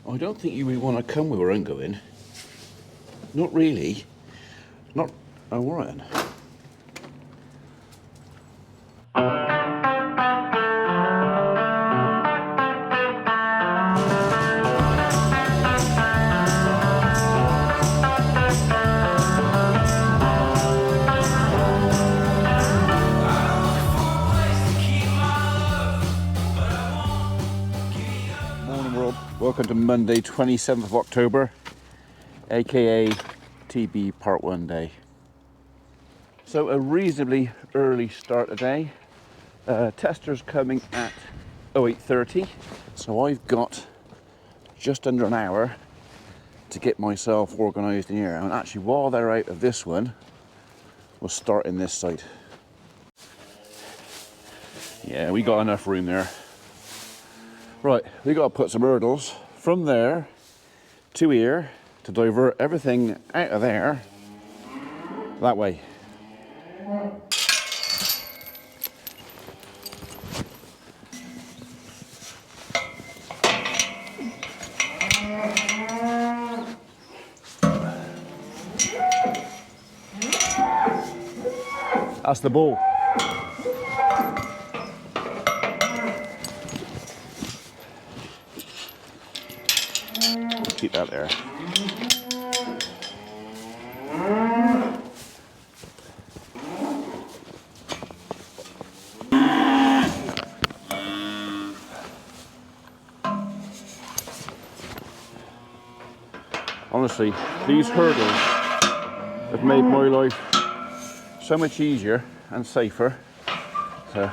I don't think you really want to come where I'm going. Not really. Not... Oh, all right then. Welcome to Monday, 27th of October, aka TB Part 1 day. So a reasonably early start today. Tester's coming at 08:30, so I've got just under an hour to get myself organised in here. And actually, while they're out of this one, we'll start in this site. Yeah, we got enough room there. Right, we got to put some hurdles from there to here to divert everything out of there that way. That's the ball. Keep that there. Honestly, these hurdles have made my life so much easier and safer. So,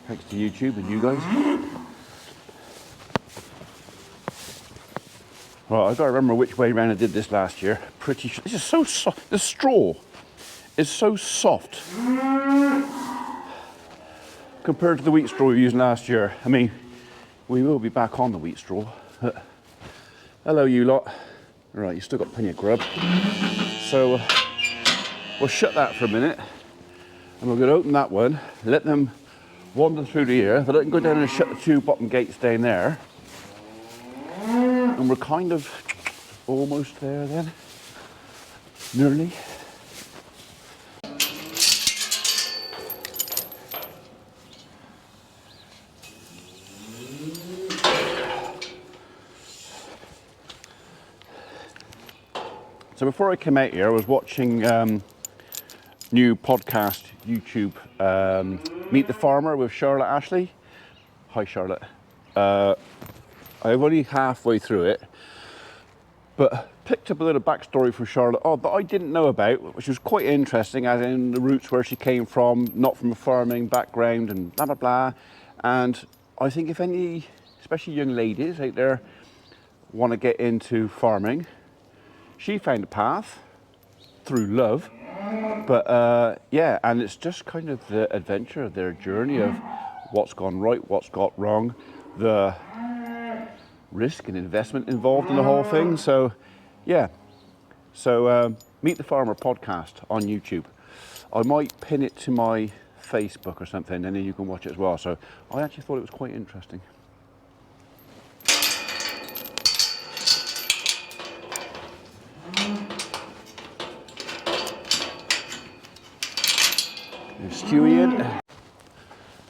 thanks to YouTube and you guys. Right, I've got to remember which way round I did this last year. Pretty sure. This is so soft. The straw is so soft compared to the wheat straw we used last year. I mean, we will be back on the wheat straw. Hello, you lot. Right, you still got plenty of grub. So we'll shut that for a minute, and we're going to open that one. Let them wander through the ear. But I can go down and shut the two bottom gates down there. And we're kind of almost there then, nearly. So before I came out here, I was watching new podcast, YouTube, Meet the Farmer with Charlotte Ashley. Hi Charlotte. I'm only halfway through it, but picked up a little backstory from Charlotte that I didn't know about, which was quite interesting, as in the roots where she came from, not from a farming background and blah, blah, blah. And I think if any, especially young ladies out there, want to get into farming, she found a path through love. But yeah, and it's just kind of the adventure of their journey of what's gone right, what's got wrong, the risk and investment involved in the whole thing. So yeah, so Meet the Farmer podcast on YouTube. I might pin it to my Facebook or something, and then you can watch it as well. So I actually thought it was quite interesting. There's Stewie in.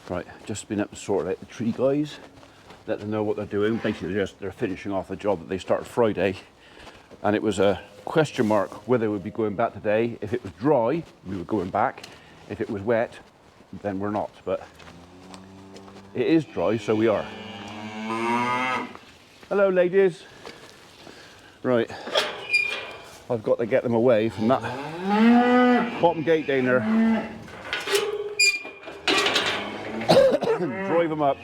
Right, just been up and sorted out the tree guys. Let them know what they're doing. Basically, they're finishing off a job that they started Friday, and it was a question mark whether we'd be going back today. If it was dry, we were going back. If it was wet, then we're not. But it is dry, so we are. Hello, ladies. Right, I've got to get them away from that bottom gate down there. Drive them up.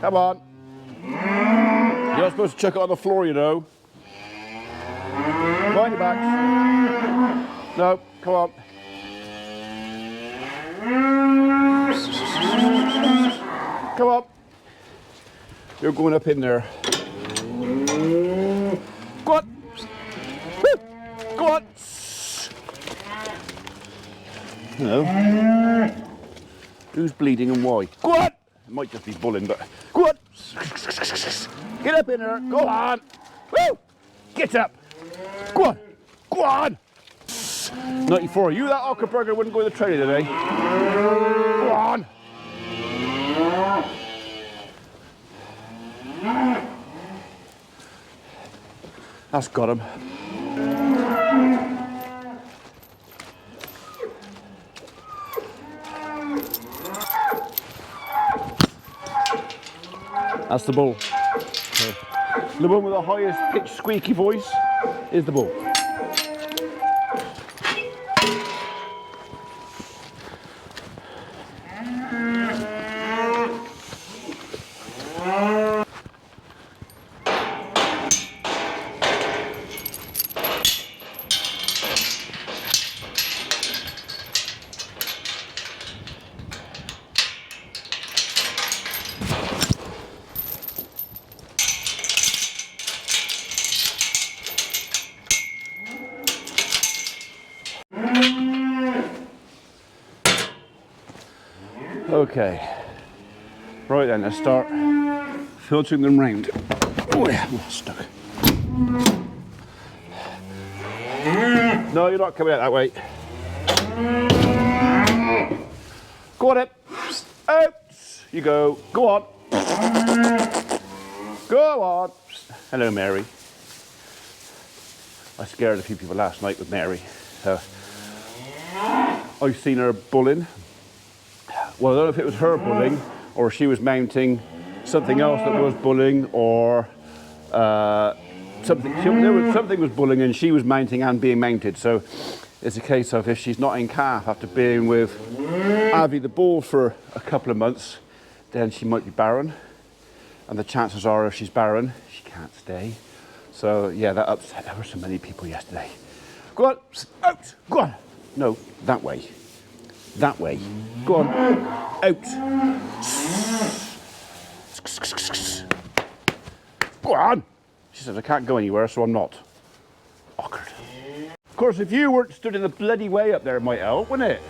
Come on. You're not supposed to chuck it on the floor, you know. Wind your back. No, come on. Come on. You're going up in there. Go on. Go on. Hello. Who's bleeding and why? Go on. It might just be bulling, but go on. Get up in there. Go on. Woo! Get up. Go on. Go on. 94. You, that Ockerberger wouldn't go in the trailer today. Go on. That's got him. That's the bull. Okay. The one with the highest pitched squeaky voice is the bull. Okay, right then, let's start filtering them round. Oh yeah, I'm stuck. No, you're not coming out that way. Go on, it. Out. You go. Go on. Go on. Hello, Mary. I scared a few people last night with Mary. So I've seen her bulling. Well, I don't know if it was her bullying or she was mounting something else that was bullying, or something was bullying and she was mounting and being mounted. So it's a case of, if she's not in calf after being with Avi the bull for a couple of months, then she might be barren. And the chances are, if she's barren, she can't stay. So yeah, that upset ever so many people yesterday. Go on, out, go on. No, that way. That way. Go on. Out. Go on. She says, I can't go anywhere, so I'm not. Awkward. Of course, if you weren't stood in the bloody way up there, it might help, wouldn't it?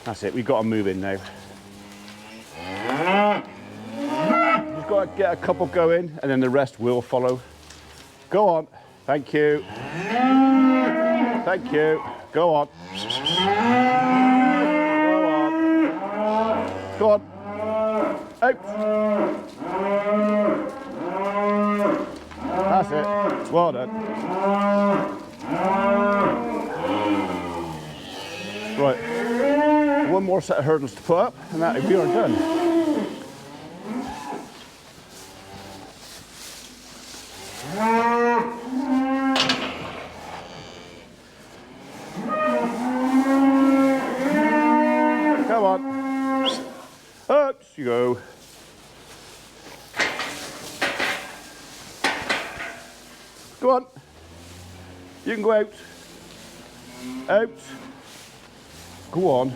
That's it, we've got to move in now. You've got to get a couple going, and then the rest will follow. Go on. Thank you. Thank you. Go on. Go on. Out. That's it. Well done. Right. One more set of hurdles to put up, and that we are done. Come on. Up you go. Go on. You can go out. Out. Go on.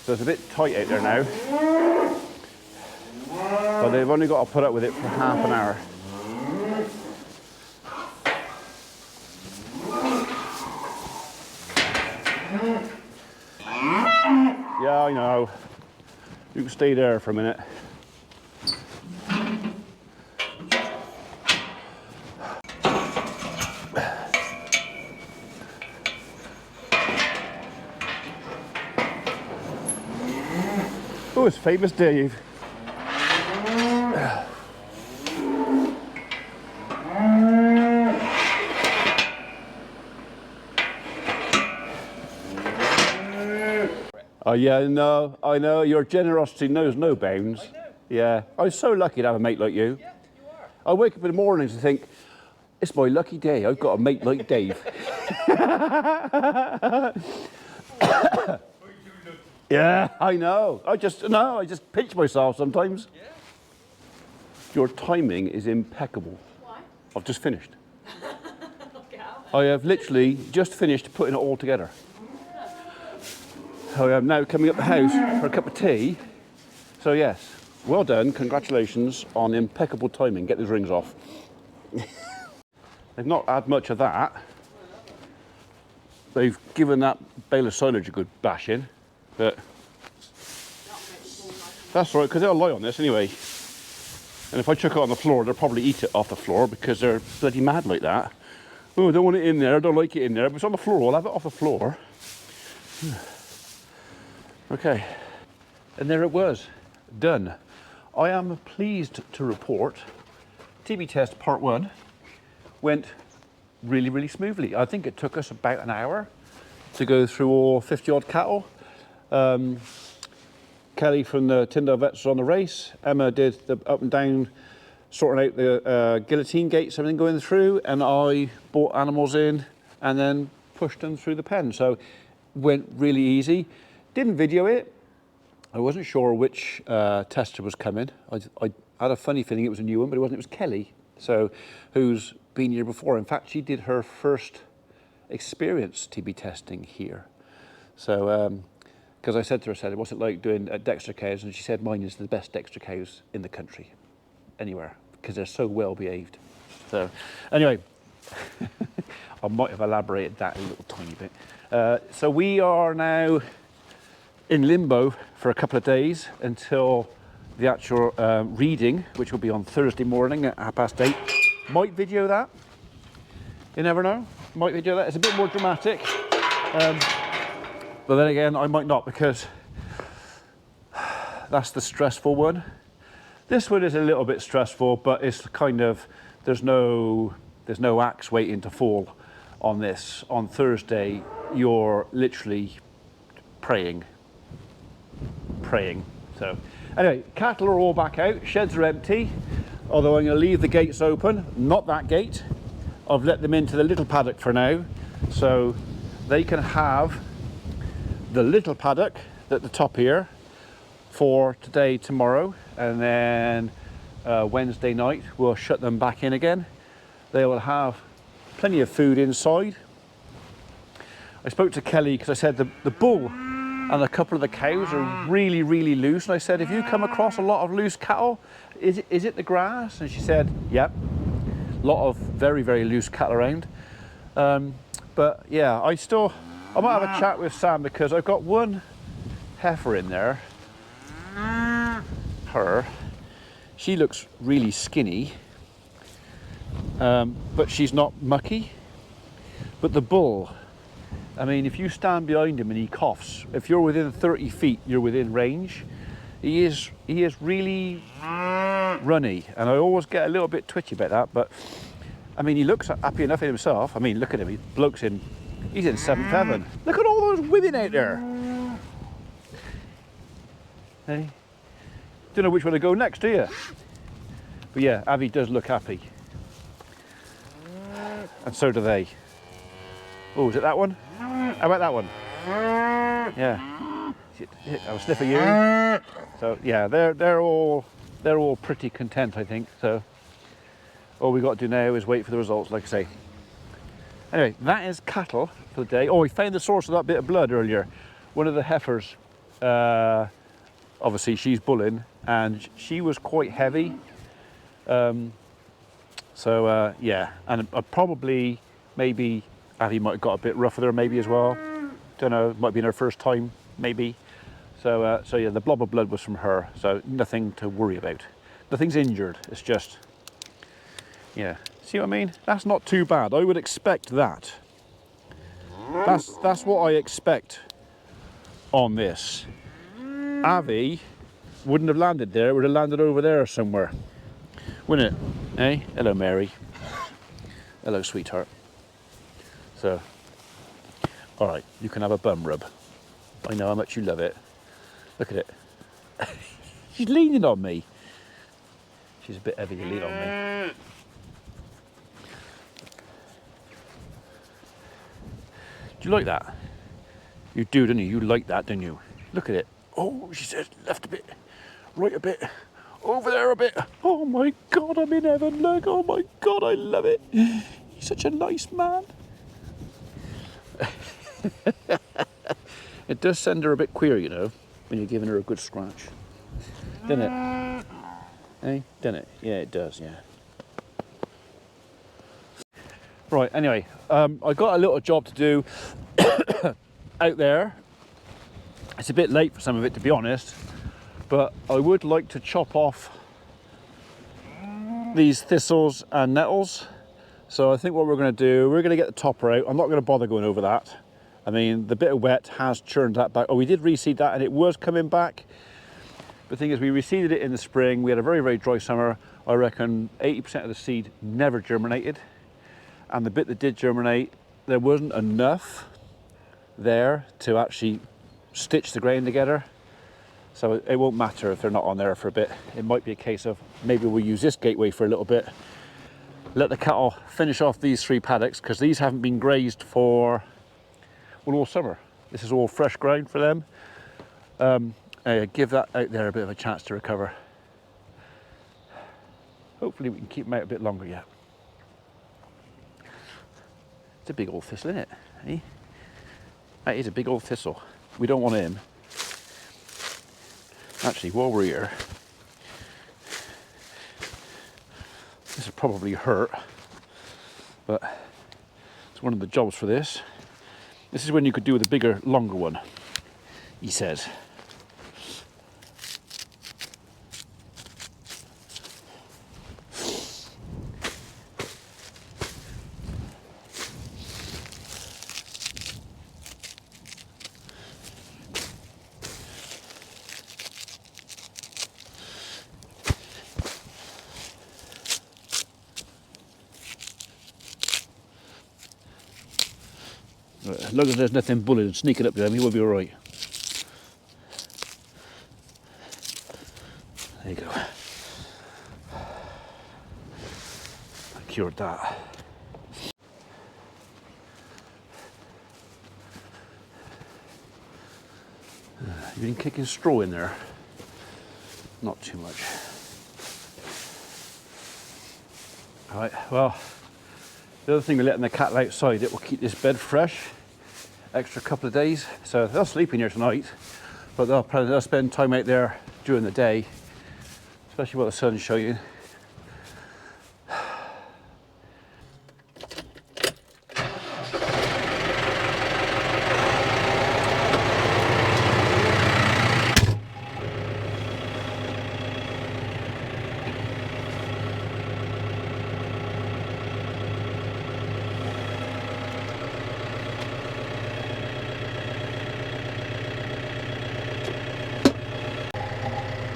So it's a bit tight out there now. But they've only got to put up with it for half an hour. Yeah, I know. You can stay there for a minute. Oh, it's famous Dave. Oh yeah, no, I know, your generosity knows no bounds. I know. Yeah, I'm so lucky to have a mate like you. Yeah, you are. I wake up in the mornings and think, it's my lucky day, I've got a mate like Dave. Yeah, I know. I just pinch myself sometimes. Yeah. Your timing is impeccable. Why? I've just finished. I have literally just finished putting it all together. I am now coming up the house for a cup of tea. So yes, well done, congratulations on impeccable timing. Get those rings off. They've not had much of that. They've given that bale of silage a good bashing, but That's all right, because they'll lie on this anyway. And if I chuck it on the floor, they'll probably eat it off the floor because they're bloody mad like that. Oh, I don't want it in there, I don't like it in there. If it's on the floor, I'll have it off the floor. Okay. And there it was, done. I am pleased to report TB test part 1 went really, really smoothly. I think it took us about an hour to go through all 50 odd cattle. Kelly from the Tyndale Vets was on the race. Emma did the up and down, sorting out the guillotine gates, everything going through, and I brought animals in and then pushed them through the pen. So went really easy. Didn't video it. I wasn't sure which tester was coming. I had a funny feeling it was a new one, but it wasn't. It was Kelly, so who's been here before. In fact, she did her first experience TB testing here. So, because I said to her, I said, what's it like doing Dexter cows? And she said, mine is the best Dexter cows in the country, anywhere, because they're so well behaved. So, anyway, I might have elaborated that a little tiny bit. So we are now in limbo for a couple of days until the actual reading, which will be on Thursday morning at 8:30. Might video that, you never know. Might video that. It's a bit more dramatic, but then again I might not, because that's the stressful one. This one is a little bit stressful, but it's kind of, there's no axe waiting to fall on this. On Thursday you're literally praying. So anyway, cattle are all back out, sheds are empty, although I'm going to leave the gates open, not that gate. I've let them into the little paddock for now, so they can have the little paddock at the top here for today, tomorrow, and then Wednesday night we'll shut them back in again. They will have plenty of food inside. I spoke to Kelly because I said the bull and a couple of the cows are really, really loose. And I said, if you come across a lot of loose cattle, is it the grass? And she said, yep, a lot of very, very loose cattle around. But yeah, I might have a chat with Sam, because I've got one heifer in there. Her, she looks really skinny, but she's not mucky. But the bull, I mean, if you stand behind him and he coughs, if you're within 30 feet, you're within range. He is really runny, and I always get a little bit twitchy about that, but I mean, he looks happy enough in himself. I mean, look at him, he's in 7th heaven. Look at all those women out there. Hey, don't know which one to go next, do you? But yeah, Avi does look happy. And so do they. Oh, is it that one? How about that one? Yeah. Have a sniff of you. So yeah, they're all pretty content, I think. So all we got to do now is wait for the results, like I say. Anyway, that is cattle for the day. Oh, we found the source of that bit of blood earlier. One of the heifers, obviously she's bulling, and she was quite heavy. Yeah, and probably, maybe Avi might have got a bit rough with her, maybe as well. Don't know, might be in her first time, maybe. So yeah, the blob of blood was from her, so nothing to worry about. Nothing's injured, it's just, yeah. See what I mean? That's not too bad. I would expect that. That's what I expect on this. Avi wouldn't have landed there, it would have landed over there somewhere. Wouldn't it? Eh? Hello, Mary. Hello, sweetheart. So, all right, you can have a bum rub. I know how much you love it. Look at it. She's leaning on me. She's a bit heavy to lean on me. Do you like that? You do, don't you? You like that, don't you? Look at it. Oh, she said left a bit, right a bit, over there a bit. Oh my God, I'm in heaven, look. Oh my God, I love it. He's such a nice man. It does send her a bit queer, you know, when you're giving her a good scratch. Doesn't it? Eh? Doesn't it? Yeah, it does, yeah. Right, anyway, I got a little job to do out there. It's a bit late for some of it, to be honest, but I would like to chop off these thistles and nettles. So I think what we're going to do, we're going to get the topper out. I'm not going to bother going over that. I mean, the bit of wet has churned that back. Oh, we did reseed that and it was coming back. The thing is, we reseeded it in the spring. We had a very, very dry summer. I reckon 80% of the seed never germinated. And the bit that did germinate, there wasn't enough there to actually stitch the grain together. So it won't matter if they're not on there for a bit. It might be a case of maybe we'll use this gateway for a little bit. Let the cattle finish off these 3 paddocks, because these haven't been grazed for, well, all summer. This is all fresh ground for them. Give that out there a bit of a chance to recover. Hopefully we can keep them out a bit longer yet. It's a big old thistle, isn't it? Eh? That is a big old thistle. We don't want him. Actually, while we're here, this will probably hurt, but it's one of the jobs for this. This is when you could do with a bigger, longer one, he says. As long as there's nothing bullying sneaking up to him, he will be all right. There you go. I cured that. You've been kicking straw in there. Not too much. All right, well, the other thing we're letting the cattle outside, it will keep this bed fresh, extra couple of days. So they'll sleep in here tonight, but they'll spend time out there during the day, especially while the sun's shining.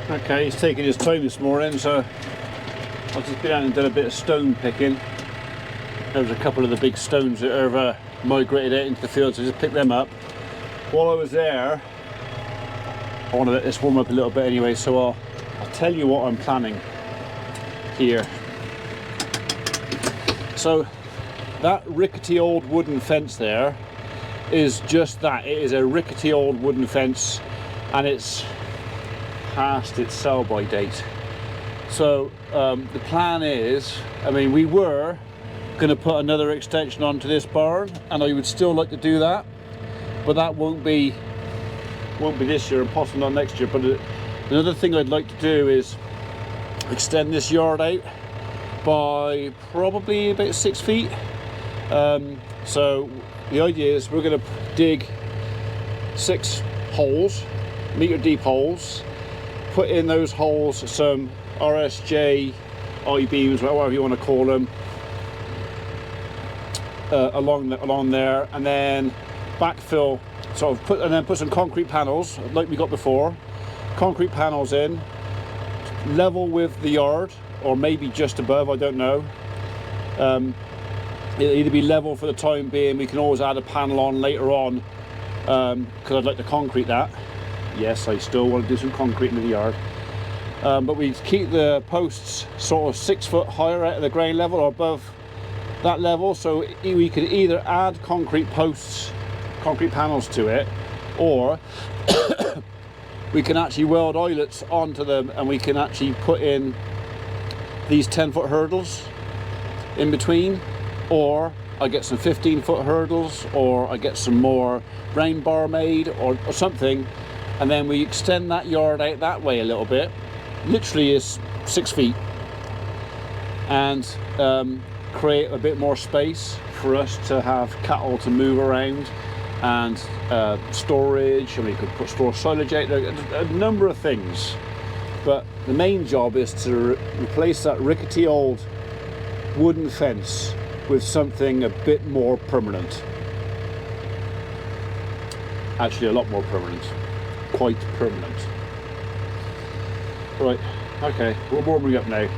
Okay, he's taking his time this morning, so I've just been out and done a bit of stone picking. There was a couple of the big stones that have migrated out into the field, so I just picked them up. While I was there, I want to let this warm up a little bit anyway, so I'll tell you what I'm planning here. So that rickety old wooden fence there is just that. It is a rickety old wooden fence, and it's past its sell-by date. So the plan is, I mean, we were going to put another extension onto this barn, and I would still like to do that, but that won't be this year and possibly not next year. But another thing I'd like to do is extend this yard out by probably about 6 feet. So the idea is we're going to dig 6 holes, metre deep holes, put in those holes some RSJ I-beams, whatever you want to call them, along there, and then backfill, sort of put some concrete panels like we got before, concrete panels in, level with the yard, or maybe just above, I don't know. It'll either be level for the time being. We can always add a panel on later on, because I'd like to concrete that. Yes, I still want to do some concrete in the yard, but we keep the posts sort of 6 foot higher out of the ground level or above that level, so we could either add concrete posts, concrete panels to it, or we can actually weld eyelets onto them, and we can actually put in these 10-foot hurdles in between, or I get some 15-foot hurdles, or I get some more round bar made or something, and then we extend that yard out that way a little bit, literally is 6 feet, and create a bit more space for us to have cattle to move around and storage, and we could store silage out there, a number of things. But the main job is to replace that rickety old wooden fence with something a bit more permanent. Actually, a lot more permanent. Quite permanent. Right, okay, we're warming up now.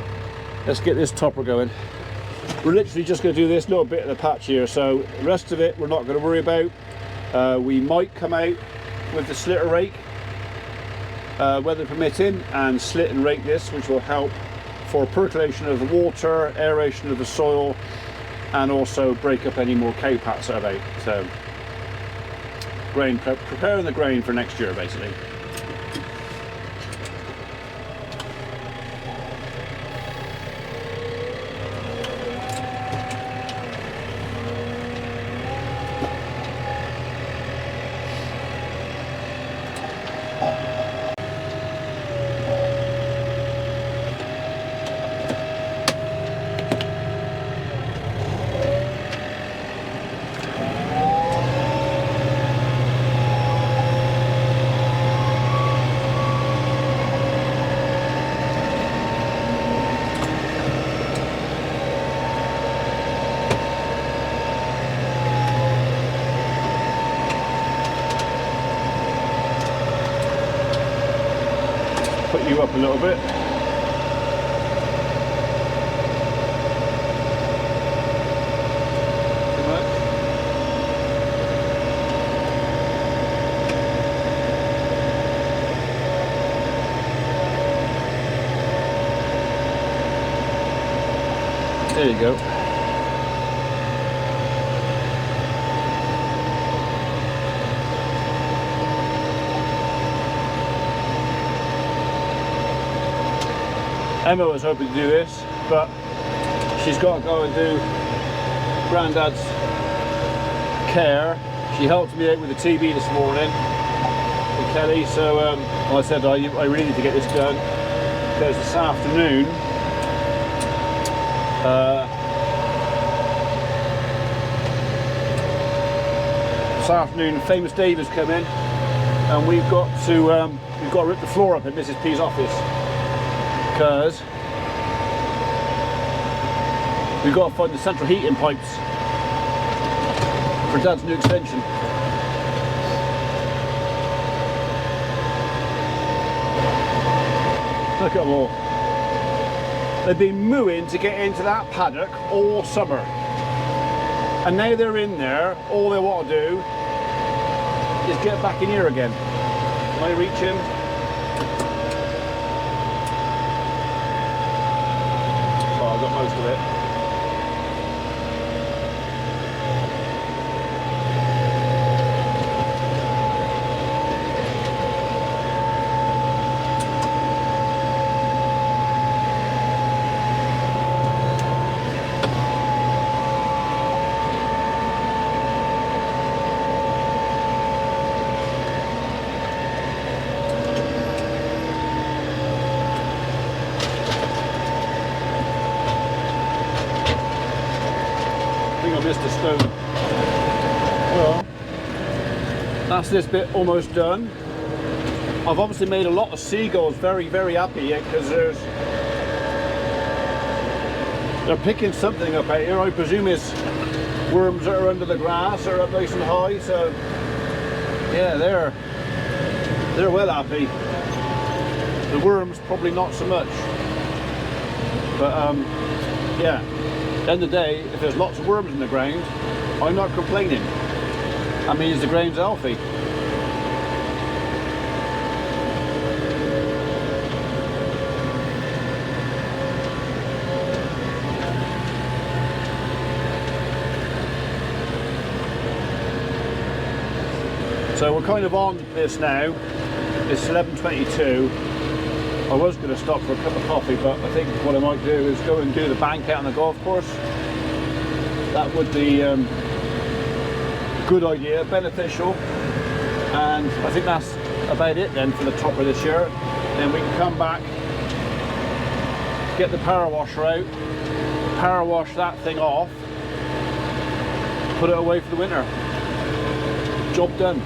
Let's get this topper going. We're literally just going to do this little bit of the patch here, so the rest of it we're not going to worry about. We might come out with the slitter rake, weather permitting, and slit and rake this, which will help for percolation of the water, aeration of the soil, and also break up any more cow pats that are about. So, preparing the grain for next year, basically. Put you up a little bit. There you go. Emma was hoping to do this, but she's got to go and do Grandad's care. She helped me out with the TB this morning with Kelly, so I said I really need to get this done, because this afternoon Famous Dave has come in, and we've got to rip the floor up in Mrs. P's office, because we've got to find the central heating pipes for Dad's new extension. Look at them all. They've been mooing to get into that paddock all summer, and now they're in there. All they want to do is get back in here again. Can I reach him? Oh, I've got most of it. Missed a stone. Well, that's this bit almost done. I've obviously made a lot of seagulls very, very happy because they're picking something up out here. I presume it's worms that are under the grass or up nice and high. So yeah, they're well happy. The worms probably not so much, but yeah. At the end of the day, if there's lots of worms in the ground, I'm not complaining. That means the ground's healthy. So we're kind of on this now. It's 11:22. I was going to stop for a cup of coffee, but I think what I might do is go and do the bank out on the golf course. That would be a good idea, beneficial, and I think that's about it then for the top of this year. Then we can come back, get the power washer out, power wash that thing off, put it away for the winter. Job done.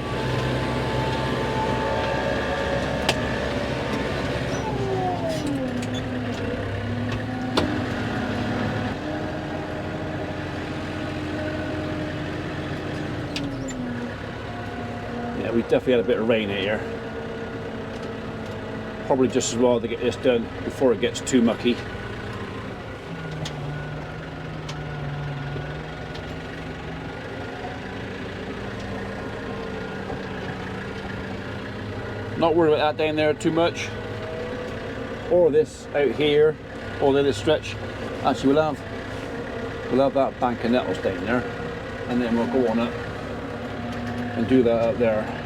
we definitely had a bit of rain here. Probably just as well to get this done before it gets too mucky. Not worried about that down there too much, or this out here, or the other stretch. Actually, we'll have that bank of nettles down there, and then we'll go on it and do that up there.